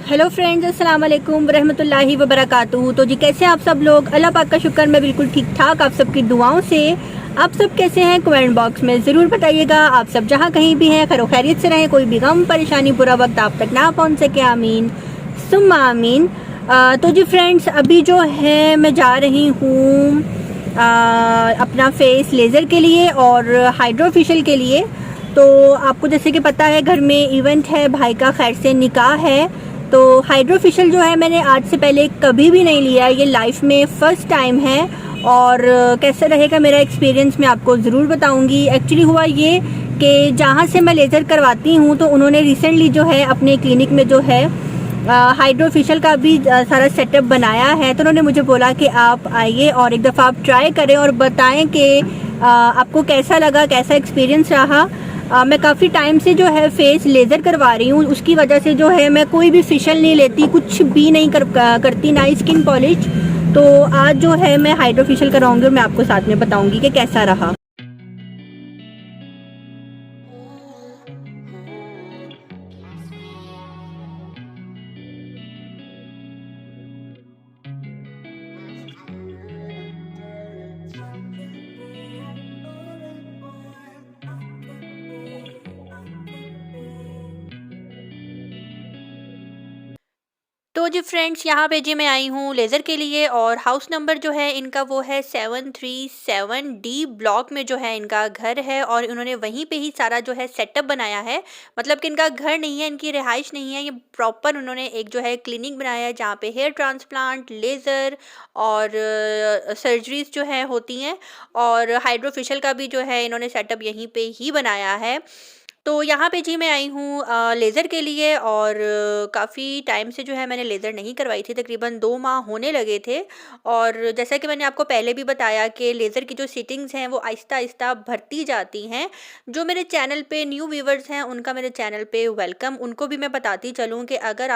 Hello friends, अस्सलाम वालेकुम रहमतुल्लाहि व बरकातुहू। तो जी कैसे हैं आप सब लोग? अल्लाह पाक का शुक्र, मैं बिल्कुल ठीक ठाक आप सबकी दुआओं से। आप सब कैसे हैं? कमेंट बॉक्स में ज़रूर बताइएगा। आप सब जहाँ कहीं भी हैं खैर खैरियत से रहें, कोई भी गम परेशानी बुरा वक्त आप तक ना पहुँच सके। आमीन सुम्मा आमीन। तो जी फ्रेंड्स, अभी जो है मैं जा रही हूँ अपना फेस लेज़र के लिए और हाइड्रोफेशियल के लिए। तो आपको जैसे कि पता है घर में इवेंट है, भाई का खैर से निकाह है। तो हाइड्रोफेशियल जो है मैंने आज से पहले कभी भी नहीं लिया, ये लाइफ में फ़र्स्ट टाइम है। और कैसा रहेगा मेरा एक्सपीरियंस मैं आपको ज़रूर बताऊंगी। एक्चुअली हुआ ये कि जहाँ से मैं लेज़र करवाती हूँ तो उन्होंने रिसेंटली जो है अपने क्लिनिक में जो है हाइड्रोफेशियल का भी सारा सेटअप बनाया है। तो उन्होंने मुझे बोला कि आप आइए और एक दफ़ा आप ट्राई करें और बताएं कि आपको कैसा लगा, कैसा एक्सपीरियंस रहा। मैं काफ़ी टाइम से जो है फेस लेज़र करवा रही हूँ, उसकी वजह से जो है मैं कोई भी फेशियल नहीं लेती, कुछ भी नहीं करती, ना ही स्किन पॉलिश। तो आज जो है मैं हाइड्रोफेशियल कराऊंगी और मैं आपको साथ में बताऊंगी कि कैसा रहा। तो जी फ्रेंड्स, यहाँ पे जी मैं आई हूँ लेज़र के लिए और हाउस नंबर जो है इनका वो है 737D ब्लॉक में जो है इनका घर है। और इन्होंने वहीं पे ही सारा जो है सेटअप बनाया है। मतलब कि इनका घर नहीं है, इनकी रिहाइश नहीं है, ये प्रॉपर उन्होंने एक जो है क्लिनिक बनाया है जहाँ पे हेयर ट्रांसप्लांट, लेज़र और सर्जरीज जो है होती हैं। और हाइड्रोफेशियल का भी जो है इन्होंने सेटअप यहीं पे ही बनाया है। तो यहाँ पे जी मैं आई हूँ लेज़र के लिए और काफ़ी टाइम से जो है मैंने लेज़र नहीं करवाई थी, तकरीबन 2 माह होने लगे थे। और जैसा कि मैंने आपको पहले भी बताया कि लेज़र की जो सिटिंग्स हैं वो आहिस्ता-आहिस्ता भरती जाती हैं। जो मेरे चैनल पे न्यू व्यूअर्स हैं उनका मेरे चैनल पे वेलकम। उनको भी मैं बताती चलूँ कि अगर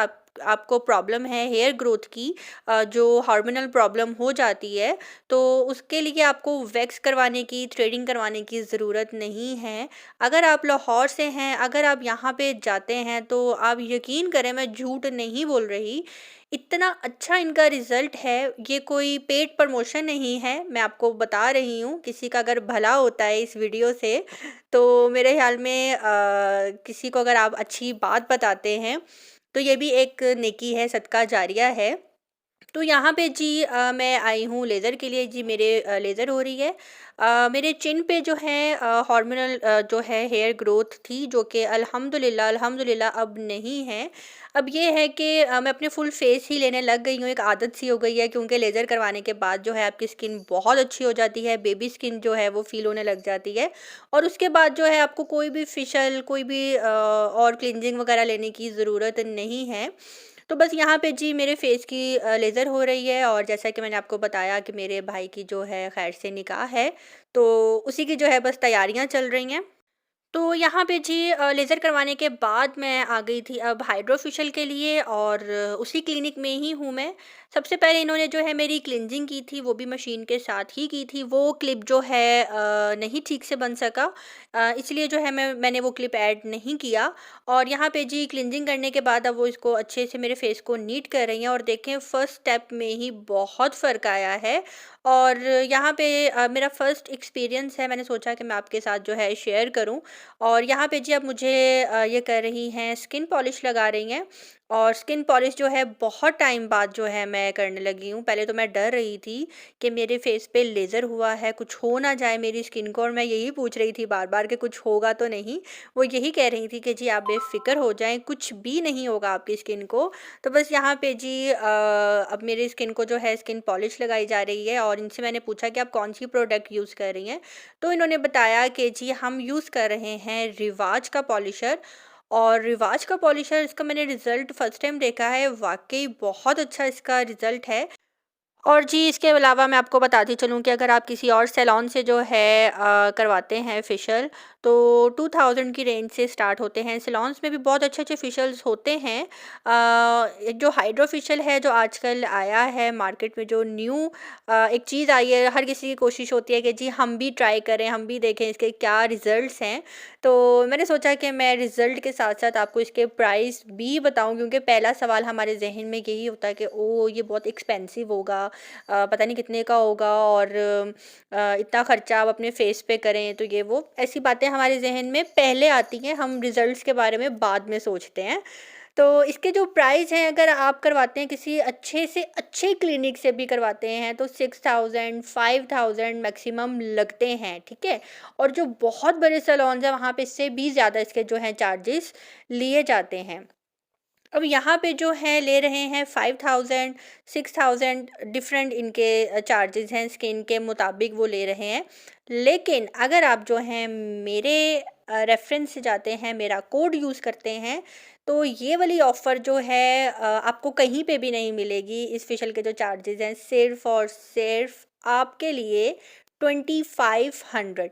आपको प्रॉब्लम है हेयर ग्रोथ की, जो हार्मोनल प्रॉब्लम हो जाती है, तो उसके लिए आपको वैक्स करवाने की, थ्रेडिंग करवाने की ज़रूरत नहीं है। अगर आप लाहौर से हैं, अगर आप यहाँ पे जाते हैं तो आप यकीन करें, मैं झूठ नहीं बोल रही, इतना अच्छा इनका रिज़ल्ट है। ये कोई पेड प्रमोशन नहीं है, मैं आपको बता रही हूँ। किसी का अगर भला होता है इस वीडियो से तो मेरे ख़्याल में किसी को अगर आप अच्छी बात बताते हैं तो ये भी एक नेकी है, सदका जारिया है। तो यहाँ पे जी मैं आई हूँ लेज़र के लिए। जी मेरे लेज़र हो रही है। मेरे चिन पे जो है हार्मोनल जो है हेयर ग्रोथ थी, जो कि अल्हम्दुलिल्लाह अल्हम्दुलिल्लाह अब नहीं है। अब ये है कि मैं अपने फुल फेस ही लेने लग गई हूँ, एक आदत सी हो गई है, क्योंकि लेज़र करवाने के बाद जो है आपकी स्किन बहुत अच्छी हो जाती है, बेबी स्किन जो है वो फ़ील होने लग जाती है। और उसके बाद जो है आपको कोई भी फेशियल, कोई भी और क्लींजिंग वगैरह लेने की ज़रूरत नहीं है। तो बस यहाँ पे जी मेरे फेस की लेज़र हो रही है। और जैसा कि मैंने आपको बताया कि मेरे भाई की जो है खैर से निकाह है, तो उसी की जो है बस तैयारियां चल रही हैं। तो यहाँ पे जी लेज़र करवाने के बाद मैं आ गई थी अब हाइड्रोफेशियल के लिए और उसी क्लिनिक में ही हूँ मैं। सबसे पहले इन्होंने जो है मेरी क्लींजिंग की थी, वो भी मशीन के साथ ही की थी। वो क्लिप जो है नहीं ठीक से बन सका, इसलिए जो है मैंने वो क्लिप ऐड नहीं किया। और यहाँ पे जी क्लींजिंग करने के बाद अब वो इसको अच्छे से मेरे फेस को नीट कर रही हैं और देखें फर्स्ट स्टेप में ही बहुत फ़र्क आया है। और यहाँ पे मेरा फर्स्ट एक्सपीरियंस है, मैंने सोचा कि मैं आपके साथ जो है शेयर करूँ। और यहाँ पे जी अब मुझे ये कर रही हैं, स्किन पॉलिश लगा रही हैं। और स्किन पॉलिश जो है बहुत टाइम बाद जो है मैं करने लगी हूँ। पहले तो मैं डर रही थी कि मेरे फेस पे लेज़र हुआ है, कुछ हो ना जाए मेरी स्किन को, और मैं यही पूछ रही थी बार बार कि कुछ होगा तो नहीं। वो यही कह रही थी कि जी आप बेफ़िक्र हो जाएं, कुछ भी नहीं होगा आपकी स्किन को। तो बस यहाँ पे जी अब मेरी स्किन को जो है स्किन पॉलिश लगाई जा रही है। और इनसे मैंने पूछा कि आप कौन सी प्रोडक्ट यूज़ कर रही हैं, तो इन्होंने बताया कि जी हम यूज़ कर रहे हैं रिवाज का पॉलिशर। और रिवाज का पॉलिशर, इसका मैंने रिज़ल्ट फ़र्स्ट टाइम देखा है, वाक़ई बहुत अच्छा इसका रिज़ल्ट है। और जी इसके अलावा मैं आपको बताती चलूँ कि अगर आप किसी और सैलून से जो है करवाते हैं फेशियल, तो 2000 की रेंज से स्टार्ट होते हैं। सैलून्स में भी बहुत अच्छे-अच्छे फेशियल्स होते हैं। जो हाइड्रा फेशियल है जो आजकल आया है मार्केट में, जो न्यू एक चीज़ आई है, हर किसी की कोशिश होती है कि जी हम भी ट्राई करें, हम भी देखें इसके क्या रिज़ल्ट्स हैं। तो मैंने सोचा कि मैं रिज़ल्ट के साथ-साथ आपको इसके प्राइस भी बताऊँ, क्योंकि पहला सवाल हमारे ज़हन में यही होता है कि ओह! ये बहुत एक्सपेंसिव होगा, पता नहीं कितने का होगा, और इतना खर्चा आप अपने फेस पे करें तो ये वो, ऐसी बातें हमारे ज़हन में पहले आती हैं, हम रिज़ल्ट्स के बारे में बाद में सोचते हैं। तो इसके जो प्राइस हैं, अगर आप करवाते हैं किसी अच्छे से अच्छे क्लिनिक से भी करवाते हैं तो 6000 5000 मैक्सिमम लगते हैं, ठीक है? और जो बहुत बड़े सैलून्स हैं वहाँ पे इससे भी ज़्यादा इसके जो हैं चार्जेस लिए जाते हैं। अब यहाँ पे जो है ले रहे हैं 5000 6000, डिफरेंट इनके चार्जेस हैं, स्किन के मुताबिक वो ले रहे हैं। लेकिन अगर आप जो हैं मेरे रेफरेंस से जाते हैं, मेरा कोड यूज़ करते हैं, तो ये वाली ऑफ़र जो है आपको कहीं पे भी नहीं मिलेगी। इस फेशियल के जो चार्जेस हैं सिर्फ़ और सिर्फ़ आपके लिए 2500,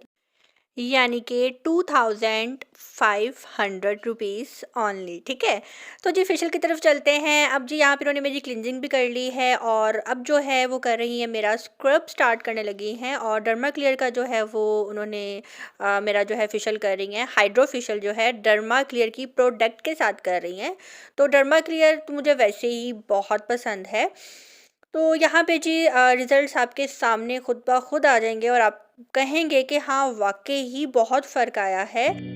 यानी कि 2500 रुपीज़ ओनली, ठीक है? तो जी फेशियल की तरफ चलते हैं। अब जी यहाँ पे इन्होंने मेरी क्लींजिंग भी कर ली है, और अब जो है वो कर रही हैं मेरा स्क्रब स्टार्ट करने लगी हैं, और डर्मा क्लियर का जो है वो उन्होंने मेरा जो है फेशियल कर रही हैं। हाइड्रो फेशियल जो है डर्मा क्लियर की प्रोडक्ट के साथ कर रही हैं। तो डर्मा क्लियर तो मुझे वैसे ही बहुत पसंद है। तो यहाँ पे जी रिज़ल्ट्स आपके सामने खुद ब खुद आ जाएँगे, और आप कहेंगे कि हाँ, वाक़ई ही बहुत फ़र्क आया है।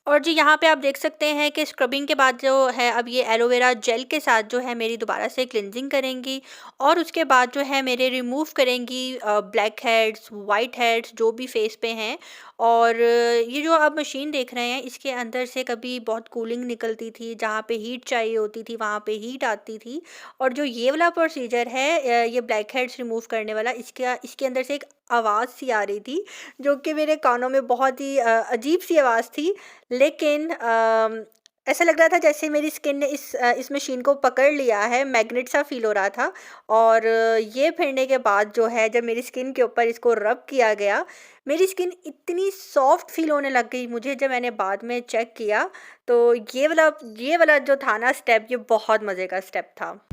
और जी यहाँ पे आप देख सकते हैं कि स्क्रबिंग के बाद जो है अब ये एलोवेरा जेल के साथ जो है मेरी दोबारा से क्लिनजिंग करेंगी, और उसके बाद जो है मेरे रिमूव करेंगी ब्लैक हेड्स, वाइट हेड्स जो भी फेस पे हैं। और ये जो आप मशीन देख रहे हैं इसके अंदर से कभी बहुत कूलिंग निकलती थी, जहाँ पे हीट चाहिए होती थी वहाँ पे हीट आती थी। और जो ये वाला प्रोसीजर है ये ब्लैक हेड्स रिमूव करने वाला, इसके अंदर से एक आवाज़ सी आ रही थी, जो कि मेरे कानों में बहुत ही अजीब सी आवाज़ थी। लेकिन ऐसा लग रहा था जैसे मेरी स्किन ने इस मशीन को पकड़ लिया है, मैग्नेट सा फ़ील हो रहा था। और ये फिरने के बाद जो है जब मेरी स्किन के ऊपर इसको रब किया गया, मेरी स्किन इतनी सॉफ्ट फ़ील होने लग गई मुझे, जब मैंने बाद में चेक किया। तो ये वाला जो था ना स्टेप, ये बहुत मज़े का स्टेप था।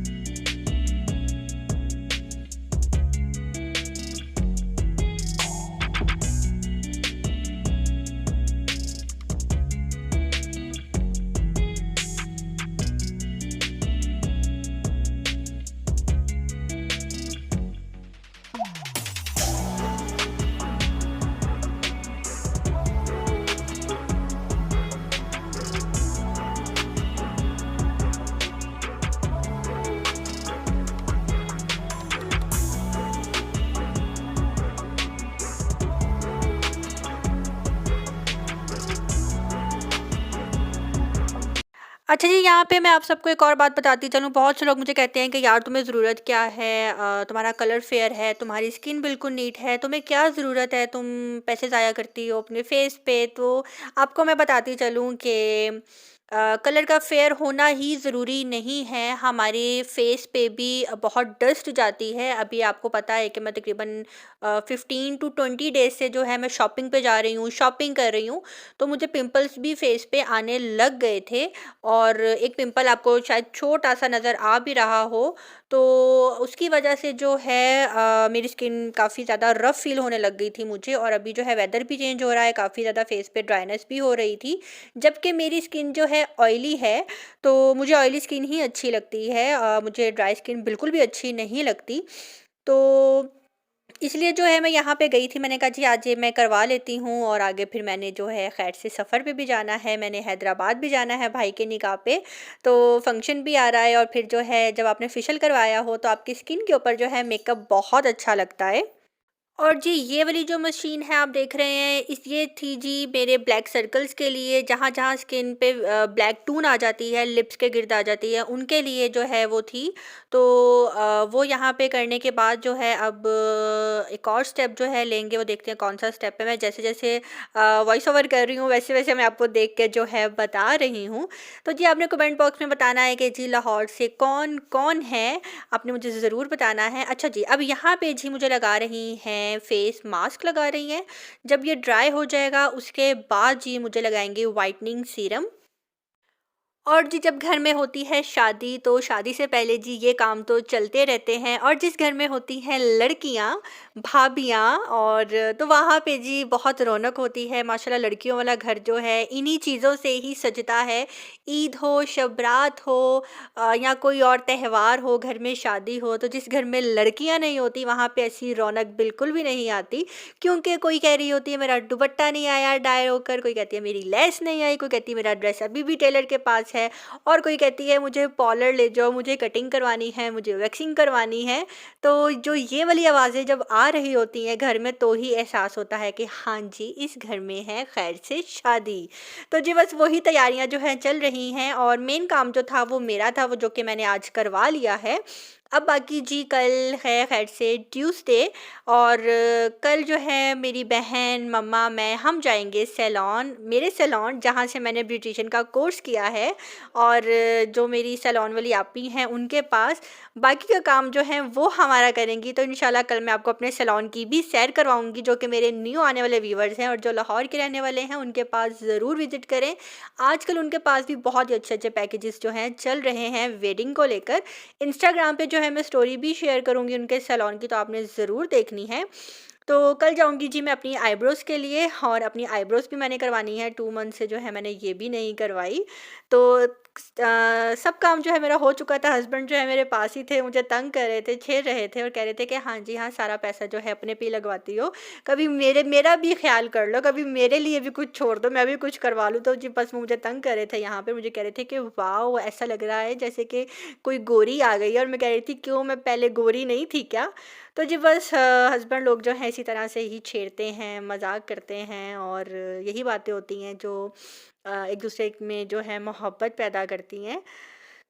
अच्छा जी, यहाँ पे मैं आप सबको एक और बात बताती चलूँ। बहुत से लोग मुझे कहते हैं कि यार तुम्हें ज़रूरत क्या है, तुम्हारा कलर फेयर है, तुम्हारी स्किन बिल्कुल नीट है, तुम्हें क्या ज़रूरत है, तुम पैसे ज़ाया करती हो अपने फेस पे। तो आपको मैं बताती चलूँ कि कलर का फेयर होना ही ज़रूरी नहीं है, हमारे फेस पे भी बहुत डस्ट जाती है। अभी आपको पता है कि मैं तकरीबन 15 टू 20 डेज़ से जो है मैं शॉपिंग पे जा रही हूँ, शॉपिंग कर रही हूँ, तो मुझे पिंपल्स भी फेस पे आने लग गए थे। और एक पिंपल आपको शायद छोटा-सा नज़र आ भी रहा हो, तो उसकी वजह से जो है मेरी स्किन काफ़ी ज़्यादा रफ़ फ़ील होने लग गई थी मुझे। और अभी जो है वेदर भी चेंज हो रहा है, काफ़ी ज़्यादा फेस पे ड्राइनेस भी हो रही थी। जबकि मेरी स्किन जो है ऑयली है, तो मुझे ऑयली स्किन ही अच्छी लगती है, मुझे ड्राई स्किन बिल्कुल भी अच्छी नहीं लगती। तो इसलिए जो है मैं यहाँ पे गई थी, मैंने कहा जी आज ये मैं करवा लेती हूँ और आगे फिर मैंने जो है खैर से सफ़र पे भी जाना है, मैंने हैदराबाद भी जाना है भाई के निकाह पे, तो फंक्शन भी आ रहा है और फिर जो है जब आपने फेशियल करवाया हो तो आपकी स्किन के ऊपर जो है मेकअप बहुत अच्छा लगता है। और जी ये वाली जो मशीन है आप देख रहे हैं, इस ये थी जी मेरे ब्लैक सर्कल्स के लिए, जहाँ जहाँ स्किन पे ब्लैक टून आ जाती है, लिप्स के गिर्द आ जाती है, उनके लिए जो है वो थी। तो वो यहाँ पे करने के बाद जो है अब एक और स्टेप जो है लेंगे, वो देखते हैं कौन सा स्टेप है। मैं जैसे जैसे वॉइस ओवर कर रही हूँ वैसे वैसे मैं आपको देख के जो है बता रही हूँ। तो जी आपने कमेंट बॉक्स में बताना है कि जी लाहौर से कौन कौन है, आपने मुझे ज़रूर बताना है। अच्छा जी, अब यहाँ पे जी मुझे लगा रही हैं फेस मास्क लगा रही हैं। जब ये ड्राई हो जाएगा उसके बाद जी मुझे लगाएंगे वाइटनिंग सीरम। और जी जब घर में होती है शादी तो शादी से पहले जी ये काम तो चलते रहते हैं, और जिस घर में होती हैं लड़कियां, भाभियां, और तो वहाँ पे जी बहुत रौनक होती है माशाल्लाह। लड़कियों वाला घर जो है इन्हीं चीज़ों से ही सजता है। ईद हो, शब रात हो, या कोई और त्यौहार हो, घर में शादी हो, तो जिस घर में लड़कियां नहीं होती वहाँ पे ऐसी रौनक बिल्कुल भी नहीं आती। क्योंकि कोई कह रही होती है मेरा दुपट्टा नहीं आया डाई होकर, कोई कहती है मेरी लेस नहीं आई, कोई कहती है मेरा ड्रेस अभी भी टेलर के पास है, और कोई कहती है मुझे पार्लर ले जाओ, मुझे कटिंग करवानी है, मुझे वैक्सिंग करवानी है। तो जो ये वाली आवाज़ें जब आ रही होती हैं घर में तो ही एहसास होता है कि हाँ जी इस घर में है खैर से शादी। तो जी बस वही तैयारियां जो हैं चल रही हैं, और मेन काम जो था वो मेरा था, वो जो कि मैंने आज करवा लिया है। अब बाकी जी कल है खैर से ट्यूसडे, और कल जो है मेरी बहन, मम्मा, मैं, हम जाएंगे सैलॉन, मेरे सैलॉन जहाँ से मैंने ब्यूटिशियन का कोर्स किया है, और जो मेरी सैलॉन वाली आपी हैं उनके पास। बाकी का काम जो है वो हमारा करेंगी। तो इंशाल्लाह कल मैं आपको अपने सैलॉन की भी सैर करवाऊंगी, जो कि मेरे न्यू आने वाले व्यूवर्स हैं और जो लाहौर के रहने वाले हैं उनके पास ज़रूर विज़िट करें। आजकल उनके पास भी बहुत ही अच्छे अच्छे पैकेजेस जो हैं चल रहे हैं वेडिंग को लेकर। इंस्टाग्राम पे जो है मैं स्टोरी भी शेयर करूँगी उनके सैलून की, तो आपने ज़रूर देखनी है। तो कल जाऊँगी जी मैं अपनी आईब्रोज़ के लिए, और अपनी आईब्रोज़ भी मैंने करवानी है, 2 मंथ से जो है मैंने ये भी नहीं करवाई। तो सब काम जो है मेरा हो चुका था। हस्बैंड जो है मेरे पास ही थे, मुझे तंग कर रहे थे, छेड़ रहे थे और कह रहे थे कि हाँ जी हाँ, सारा पैसा जो है अपने पे ही लगवाती हो, कभी मेरा भी ख्याल कर लो, कभी मेरे लिए भी कुछ छोड़ दो, मैं भी कुछ करवा लूँ। तो जी बस वो मुझे तंग कर रहे थे यहाँ पे, मुझे कह रहे थे कि वाओ ऐसा लग रहा है जैसे कि कोई गोरी आ गई है, और मैं कह रही थी क्यों, मैं पहले गोरी नहीं थी क्या? तो जी बस हस्बैंड लोग जो हैं इसी तरह से ही छेड़ते हैं, मजाक करते हैं, और यही बातें होती हैं जो एक दूसरे में जो है मोहब्बत पैदा करती हैं।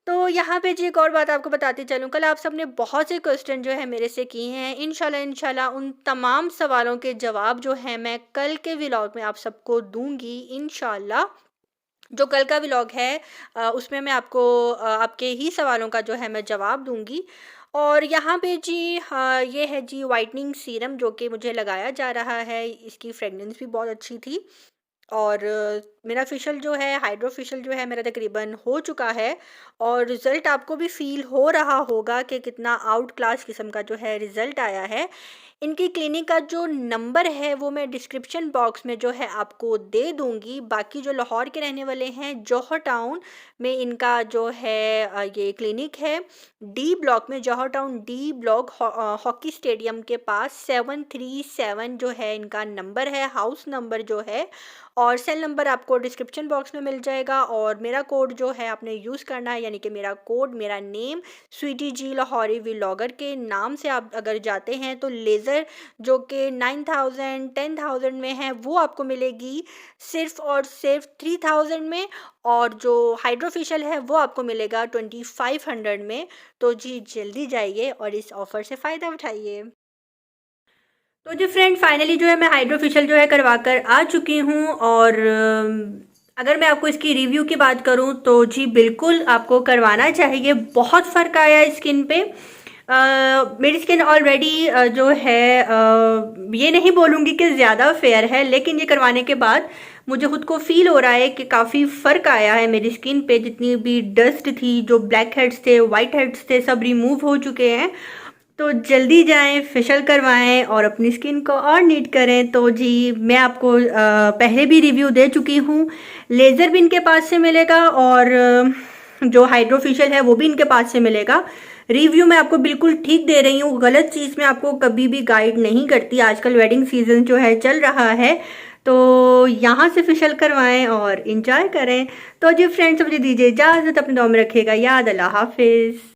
तो यहाँ पे जी एक और बात आपको बताती चलूँ, कल आप सबने बहुत से क्वेश्चन जो है मेरे से किए हैं। इंशाल्लाह उन तमाम सवालों के जवाब जो हैं मैं कल के व्लॉग में आप सबको दूंगी इंशाल्लाह। जो कल का व्लॉग है उसमें मैं आपको आपके ही सवालों का जो है मैं जवाब दूंगी। और यहाँ पे जी हाँ, ये है जी वाइटनिंग सीरम जो कि मुझे लगाया जा रहा है, इसकी फ्रेगनेंस भी बहुत अच्छी थी। और मेरा फेशियल जो है, हाइड्रो फेशियल जो है मेरा तकरीबन हो चुका है, और रिज़ल्ट आपको भी फ़ील हो रहा होगा कि कितना आउट क्लास किस्म का जो है रिज़ल्ट आया है। इनकी क्लिनिक का जो नंबर है वो मैं डिस्क्रिप्शन बॉक्स में जो है आपको दे दूँगी। बाकी जो लाहौर के रहने वाले हैं, जौहर टाउन में इनका जो है ये क्लिनिक है, डी ब्लॉक में, Johar town D block hockey stadium के पास 737 जो है इनका नंबर है, हाउस नंबर जो है, और सेल नंबर आपको डिस्क्रिप्शन बॉक्स में मिल जाएगा। और मेरा कोड जो है आपने यूज़ करना है, यानी कि मेरा कोड, मेरा नेम स्वीटी जी लाहौरी व्लॉगर के नाम से आप अगर जाते हैं तो लेज़र जो कि 9000 10,000 में है वो आपको मिलेगी सिर्फ़ और सिर्फ 3000 में, और जो हाइड्रोफेशियल है वो आपको मिलेगा 2500 में। तो जी जल्दी जाइए और इस ऑफ़र से फ़ायदा उठाइए। तो जी फ्रेंड फाइनली जो है मैं हाइड्रो फेशियल जो है करवा कर आ चुकी हूँ, और अगर मैं आपको इसकी रिव्यू की बात करूँ तो जी बिल्कुल आपको करवाना चाहिए, बहुत फ़र्क आया है स्किन पे। मेरी स्किन ऑलरेडी जो है ये नहीं बोलूँगी कि ज़्यादा फेयर है, लेकिन ये करवाने के बाद मुझे खुद को फील हो रहा है कि काफ़ी फ़र्क आया है मेरी स्किन पे। जितनी भी डस्ट थी, जो ब्लैक हेड्स थे, वाइट हेड्स थे, सब रिमूव हो चुके हैं। तो जल्दी जाएं, फेशियल करवाएं और अपनी स्किन को और नीट करें। तो जी मैं आपको पहले भी रिव्यू दे चुकी हूँ, लेज़र भी इनके पास से मिलेगा, और जो हाइड्रो फेशियल है वो भी इनके पास से मिलेगा। रिव्यू मैं आपको बिल्कुल ठीक दे रही हूँ, गलत चीज़ में आपको कभी भी गाइड नहीं करती। आजकल वेडिंग सीजन जो है चल रहा है, तो यहाँ से फेशियल करवाएं और इंजॉय करें। तो जी फ्रेंड्स, मुझे दीजिए इजाज़त, अपने दुआ में रखिएगा याद। अल्लाह हाफिज़।